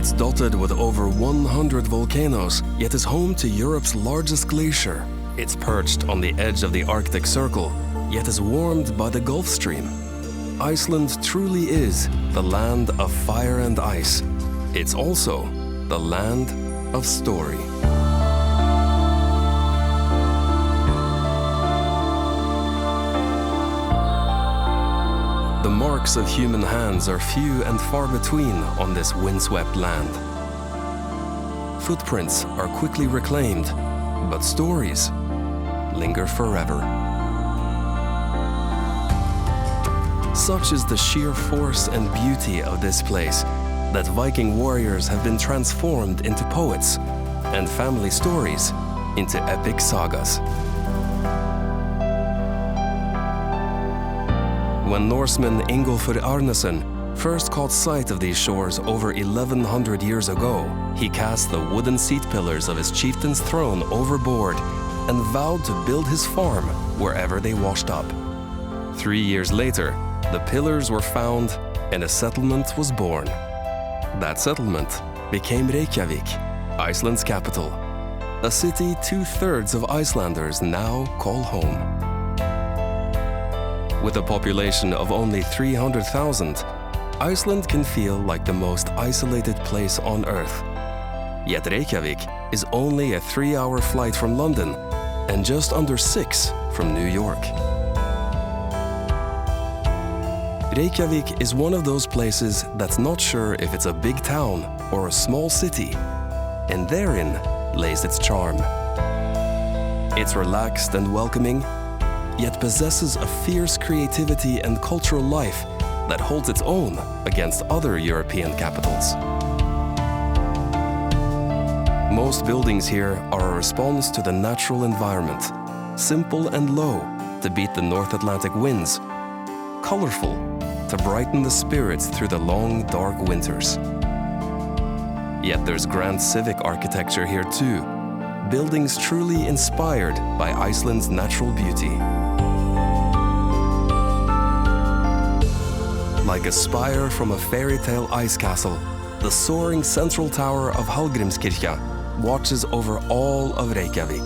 It's dotted with over 100 volcanoes, yet is home to Europe's largest glacier. It's perched on the edge of the Arctic Circle, yet is warmed by the Gulf Stream. Iceland truly is the land of fire and ice. It's also the land of story. The marks of human hands are few and far between on this windswept land. Footprints are quickly reclaimed, but stories linger forever. Such is the sheer force and beauty of this place that Viking warriors have been transformed into poets and family stories into epic sagas. When Norseman Ingolfur Arnarson first caught sight of these shores over 1100 years ago, he cast the wooden seat pillars of his chieftain's throne overboard and vowed to build his farm wherever they washed up. 3 years later, the pillars were found and a settlement was born. That settlement became Reykjavik, Iceland's capital, a city 2/3 of Icelanders now call home. With a population of only 300,000, Iceland can feel like the most isolated place on Earth. Yet Reykjavik is only a 3-hour flight from London and just under 6 from New York. Reykjavik is one of those places that's not sure if it's a big town or a small city, and therein lays its charm. It's relaxed and welcoming, yet possesses a fierce creativity and cultural life that holds its own against other European capitals. Most buildings here are a response to the natural environment, simple and low to beat the North Atlantic winds, colorful to brighten the spirits through the long, dark winters. Yet there's grand civic architecture here too, buildings truly inspired by Iceland's natural beauty. Like a spire from a fairy tale ice castle, the soaring central tower of Hallgrímskirkja watches over all of Reykjavik.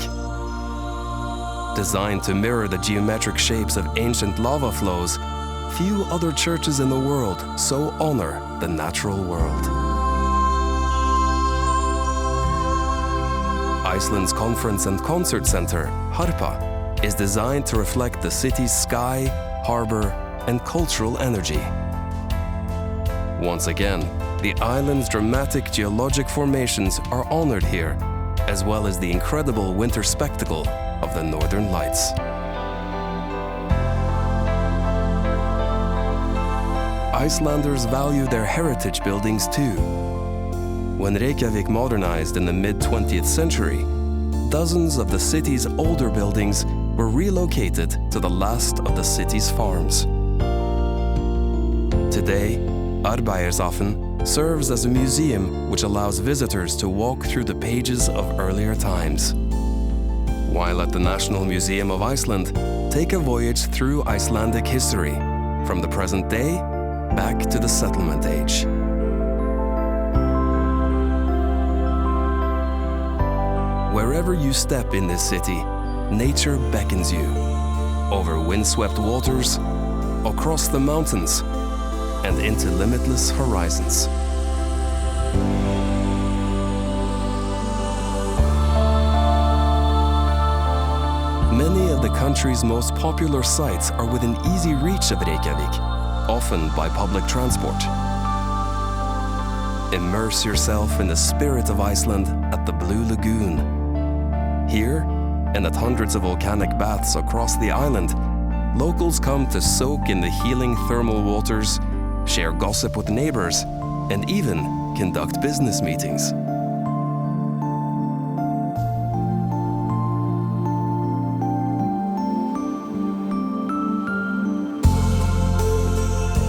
Designed to mirror the geometric shapes of ancient lava flows, few other churches in the world so honor the natural world. Iceland's conference and concert center, Harpa, is designed to reflect the city's sky, harbor, and cultural energy. Once again, the island's dramatic geologic formations are honored here, as well as the incredible winter spectacle of the Northern Lights. Icelanders value their heritage buildings too. When Reykjavik modernized in the mid-20th century, dozens of the city's older buildings were relocated to the last of the city's farms. Today, Arbeiðarsáttin serves as a museum which allows visitors to walk through the pages of earlier times. While at the National Museum of Iceland, take a voyage through Icelandic history, from the present day back to the settlement age. Wherever you step in this city, nature beckons you, over windswept waters, across the mountains, and into limitless horizons. Many of the country's most popular sites are within easy reach of Reykjavik, often by public transport. Immerse yourself in the spirit of Iceland at the Blue Lagoon. Here, and at hundreds of volcanic baths across the island, locals come to soak in the healing thermal waters, share gossip with neighbors, and even conduct business meetings.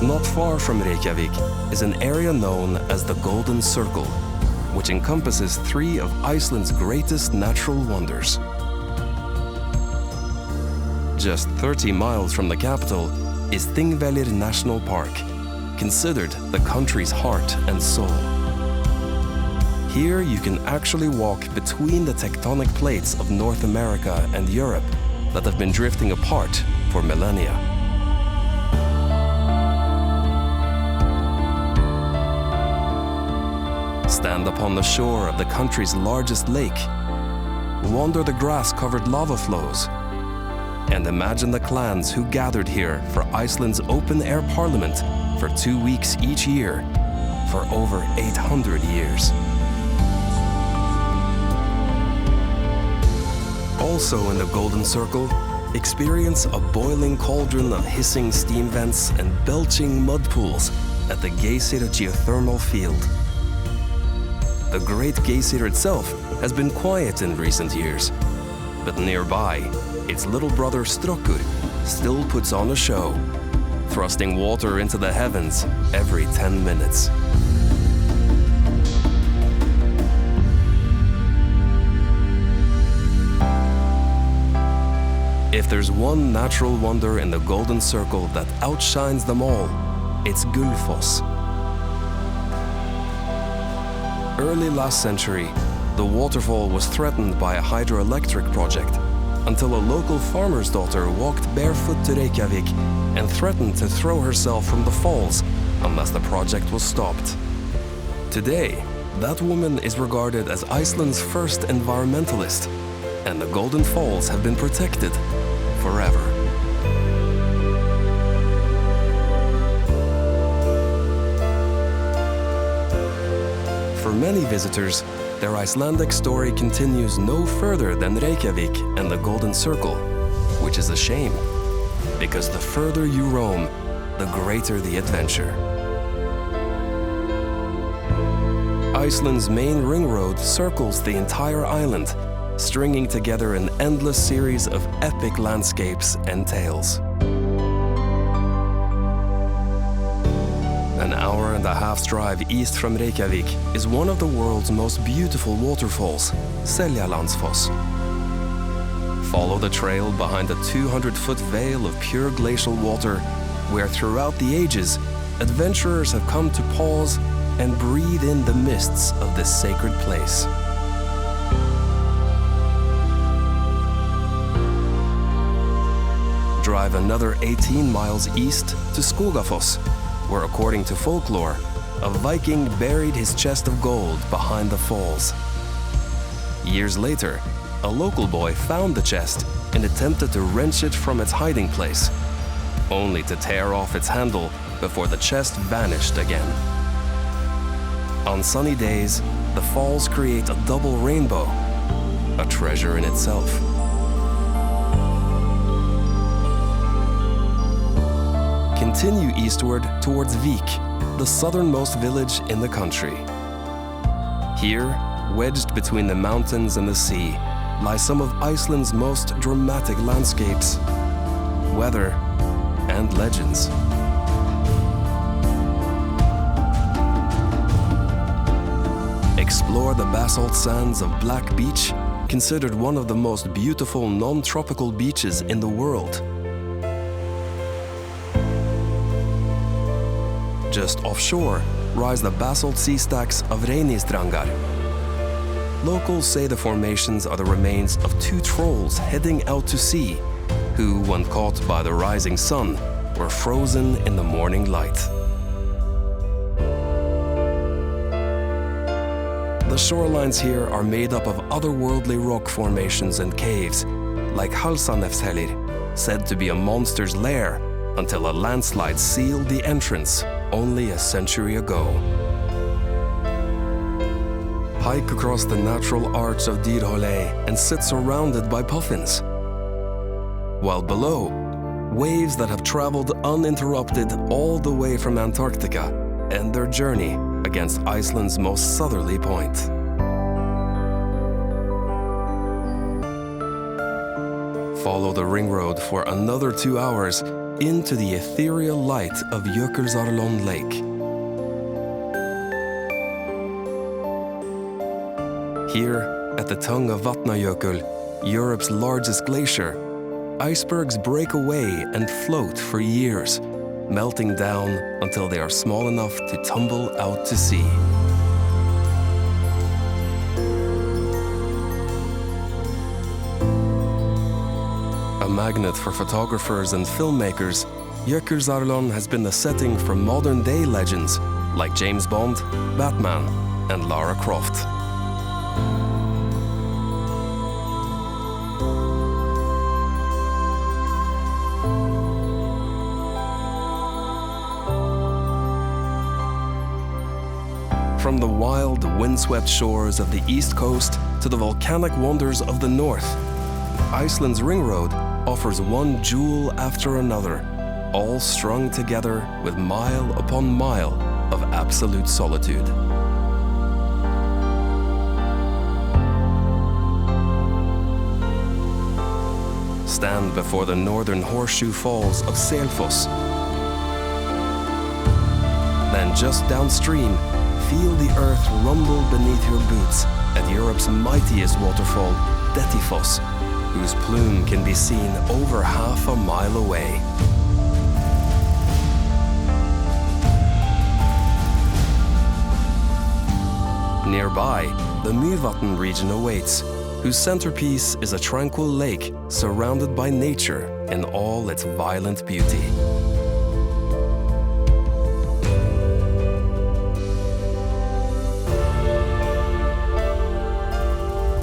Not far from Reykjavik is an area known as the Golden Circle, which encompasses 3 of Iceland's greatest natural wonders. Just 30 miles from the capital is Thingvellir National Park, considered the country's heart and soul. Here you can actually walk between the tectonic plates of North America and Europe that have been drifting apart for millennia. Stand upon the shore of the country's largest lake, wander the grass-covered lava flows, and imagine the clans who gathered here for Iceland's open-air parliament for 2 weeks each year for over 800 years. Also in the Golden Circle, experience a boiling cauldron of hissing steam vents and belching mud pools at the Geysir geothermal field. The Great Geysir itself has been quiet in recent years, but nearby, its little brother Strokkur still puts on a show, thrusting water into the heavens every 10 minutes. If there's one natural wonder in the Golden Circle that outshines them all, it's Gullfoss. Early last century, the waterfall was threatened by a hydroelectric project until a local farmer's daughter walked barefoot to Reykjavik and threatened to throw herself from the falls unless the project was stopped. Today, that woman is regarded as Iceland's first environmentalist, and the Golden Falls have been protected forever. For many visitors, their Icelandic story continues no further than Reykjavik and the Golden Circle, which is a shame, because the further you roam, the greater the adventure. Iceland's main ring road circles the entire island, stringing together an endless series of epic landscapes and tales. An hour-and-a-half's drive east from Reykjavik is one of the world's most beautiful waterfalls, Seljalandsfoss. Follow the trail behind a 200-foot veil of pure glacial water, where throughout the ages, adventurers have come to pause and breathe in the mists of this sacred place. Drive another 18 miles east to Skogafoss, where, according to folklore, a Viking buried his chest of gold behind the falls. Years later, a local boy found the chest and attempted to wrench it from its hiding place, only to tear off its handle before the chest vanished again. On sunny days, the falls create a double rainbow, a treasure in itself. Continue eastward towards Vik, the southernmost village in the country. Here, wedged between the mountains and the sea, lie some of Iceland's most dramatic landscapes, weather, and legends. Explore the basalt sands of Black Beach, considered one of the most beautiful non-tropical beaches in the world. Just offshore rise the basalt sea stacks of Reynistrangar. Locals say the formations are the remains of two trolls heading out to sea, who, when caught by the rising sun, were frozen in the morning light. The shorelines here are made up of otherworldly rock formations and caves, like Thingvellir, said to be a monster's lair until a landslide sealed the entrance only a century ago. Hike across the natural arch of Dyrhólaey and sit surrounded by puffins. While below, waves that have traveled uninterrupted all the way from Antarctica end their journey against Iceland's most southerly point. Follow the ring road for another 2 hours into the ethereal light of Jökulsárlón Lake. Here, at the tongue of Vatnajökull, Europe's largest glacier, icebergs break away and float for years, melting down until they are small enough to tumble out to sea. magnet for photographers and filmmakers, Jökulsárlón has been the setting for modern-day legends like James Bond, Batman, and Lara Croft. From the wild, windswept shores of the east coast to the volcanic wonders of the north, Iceland's ring road offers one jewel after another, all strung together with mile upon mile of absolute solitude. Stand before the northern horseshoe falls of Selfoss. Then just downstream, feel the earth rumble beneath your boots at Europe's mightiest waterfall, Dettifoss, whose plume can be seen over half a mile away. Nearby, the Mývatn region awaits, whose centerpiece is a tranquil lake surrounded by nature in all its violent beauty.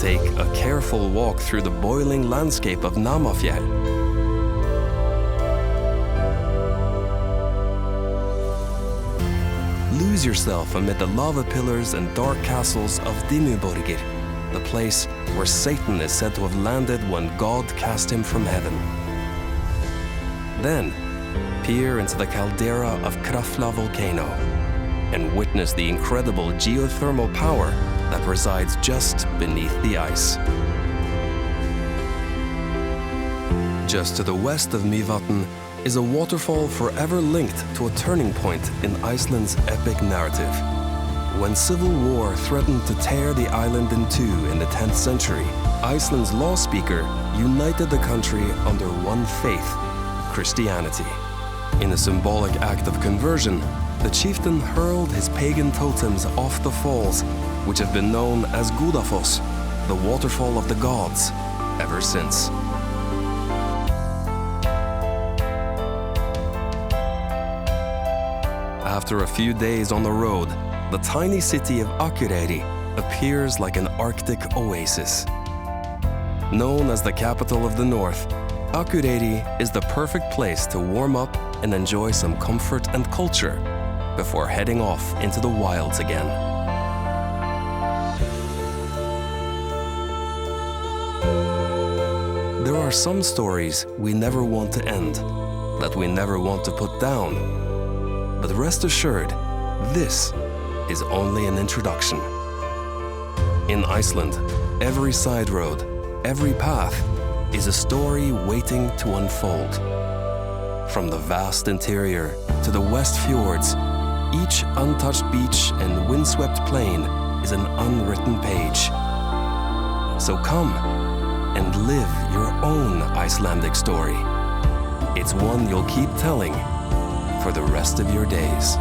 Take a careful walk through the boiling landscape of Namafjell. Lose yourself amid the lava pillars and dark castles of Dimmuborgir, the place where Satan is said to have landed when God cast him from heaven. Then, peer into the caldera of Krafla volcano and witness the incredible geothermal power that resides just beneath the ice. Just to the west of Mývatn is a waterfall forever linked to a turning point in Iceland's epic narrative. When civil war threatened to tear the island in two in the 10th century, Iceland's law speaker united the country under one faith, Christianity. In a symbolic act of conversion, the chieftain hurled his pagan totems off the falls, which have been known as Gudafoss, the waterfall of the gods, ever since. After a few days on the road, the tiny city of Akureyri appears like an Arctic oasis. Known as the capital of the north, Akureyri is the perfect place to warm up and enjoy some comfort and culture before heading off into the wilds again. There are some stories we never want to end, that we never want to put down. But rest assured, this is only an introduction. In Iceland, every side road, every path is a story waiting to unfold. From the vast interior to the west fjords, each untouched beach and windswept plain is an unwritten page. So come and live your own Icelandic story. It's one you'll keep telling for the rest of your days.